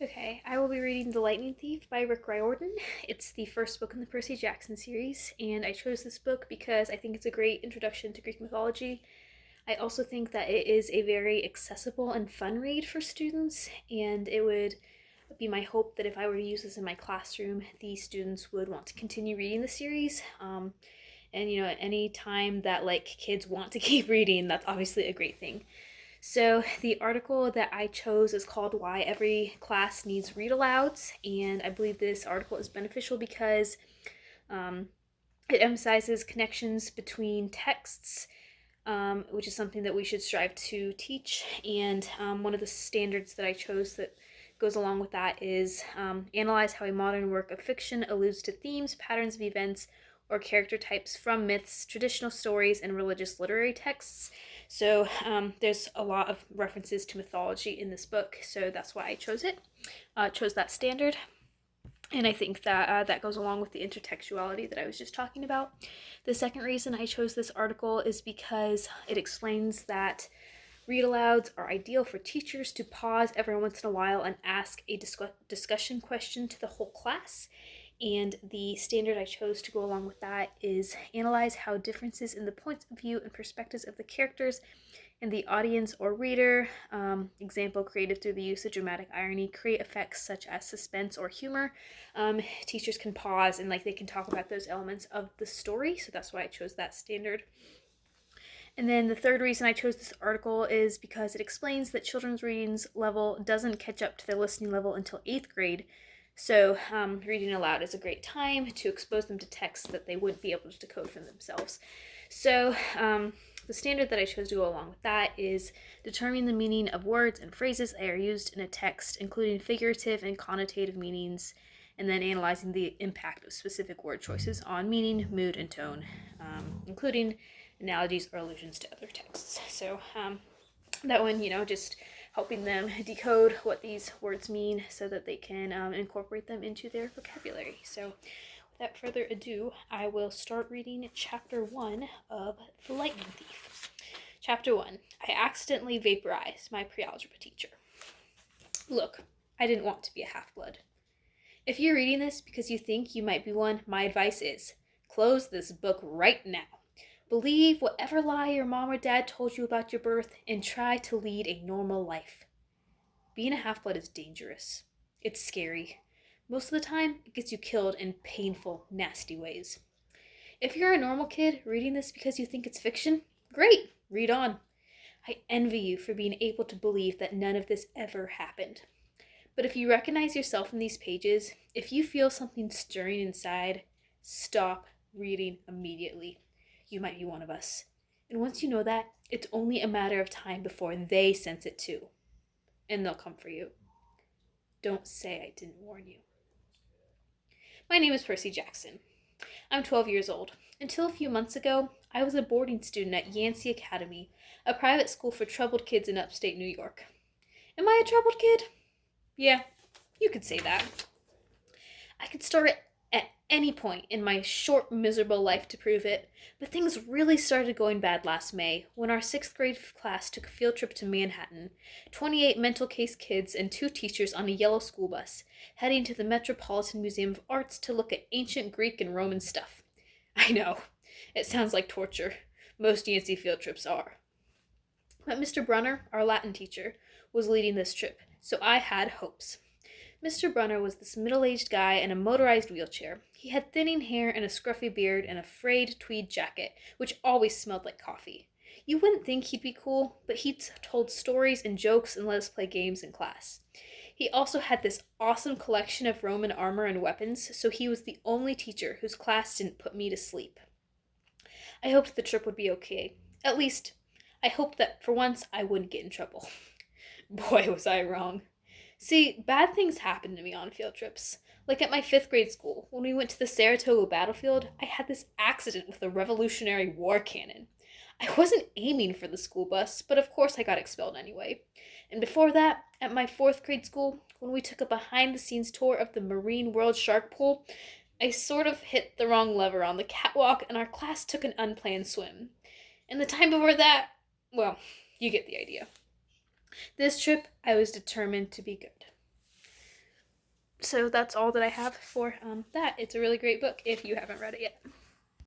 Okay, I will be reading The Lightning Thief by Rick Riordan. It's the first book in the Percy Jackson series, and I chose this book because I think it's a great introduction to Greek mythology. I also think that it is a very accessible and fun read for students, and it would be my hope that if I were to use this in my classroom, the students would want to continue reading the series. And at any time that kids want to keep reading, that's obviously a great thing. So, the article that I chose is called Why Every Class Needs Read Alouds, and I believe this article is beneficial because um, it emphasizes connections between texts, which is something that we should strive to teach. And one of the standards that I chose that goes along with that is analyze how a modern work of fiction alludes to themes, patterns of events, or character types from myths, traditional stories, and religious literary texts. So there's a lot of references to mythology in this book, so that's why I chose it. Chose that standard, and I think that that goes along with the intertextuality that I was just talking about. The second reason I chose this article is because it explains that read alouds are ideal for teachers to pause every once in a while and ask a discussion question to the whole class. And the standard I chose to go along with that is analyze how differences in the points of view and perspectives of the characters and the audience or reader, example created through the use of dramatic irony, create effects such as suspense or humor. Teachers can pause and they can talk about those elements of the story, so that's why I chose that standard. And then the third reason I chose this article is because it explains that children's readings level doesn't catch up to their listening level until 8th grade. So reading aloud is a great time to expose them to texts that they wouldn't be able to decode for themselves. So the standard that I chose to go along with that is determining the meaning of words and phrases that are used in a text, including figurative and connotative meanings, and then analyzing the impact of specific word choices on meaning, mood, and tone, including analogies or allusions to other texts. So that one, just helping them decode what these words mean so that they can incorporate them into their vocabulary. So without further ado, I will start reading chapter 1 of The Lightning Thief. Chapter 1. I accidentally vaporized my pre-algebra teacher. Look, I didn't want to be a half-blood. If you're reading this because you think you might be one, my advice is close this book right now. Believe whatever lie your mom or dad told you about your birth and try to lead a normal life. Being a half-blood is dangerous. It's scary. Most of the time, it gets you killed in painful, nasty ways. If you're a normal kid reading this because you think it's fiction, great, read on. I envy you for being able to believe that none of this ever happened. But if you recognize yourself in these pages, if you feel something stirring inside, stop reading immediately. You might be one of us. And once you know that, it's only a matter of time before they sense it too. And they'll come for you. Don't say I didn't warn you. My name is Percy Jackson. I'm 12 years old. Until a few months ago, I was a boarding student at Yancey Academy, a private school for troubled kids in upstate New York. Am I a troubled kid? Yeah, you could say that. I could start at any point in my short, miserable life to prove it, but things really started going bad last May when our 6th grade class took a field trip to Manhattan. 28 mental case kids and 2 teachers on a yellow school bus, heading to the Metropolitan Museum of Arts to look at ancient Greek and Roman stuff. I know, it sounds like torture. Most Yancey field trips are. But Mr. Brunner, our Latin teacher, was leading this trip, so I had hopes. Mr. Brunner was this middle-aged guy in a motorized wheelchair. He had thinning hair and a scruffy beard and a frayed tweed jacket, which always smelled like coffee. You wouldn't think he'd be cool, but he told stories and jokes and let us play games in class. He also had this awesome collection of Roman armor and weapons, so he was the only teacher whose class didn't put me to sleep. I hoped the trip would be okay. At least, I hoped that for once I wouldn't get in trouble. Boy, was I wrong. See, bad things happen to me on field trips. Like at my 5th grade school, when we went to the Saratoga battlefield, I had this accident with a Revolutionary War cannon. I wasn't aiming for the school bus, but of course I got expelled anyway. And before that, at my 4th grade school, when we took a behind-the-scenes tour of the Marine World Shark Pool, I sort of hit the wrong lever on the catwalk and our class took an unplanned swim. And the time before that, well, you get the idea. This trip, I was determined to be good. So that's all that I have for that. It's a really great book if you haven't read it yet.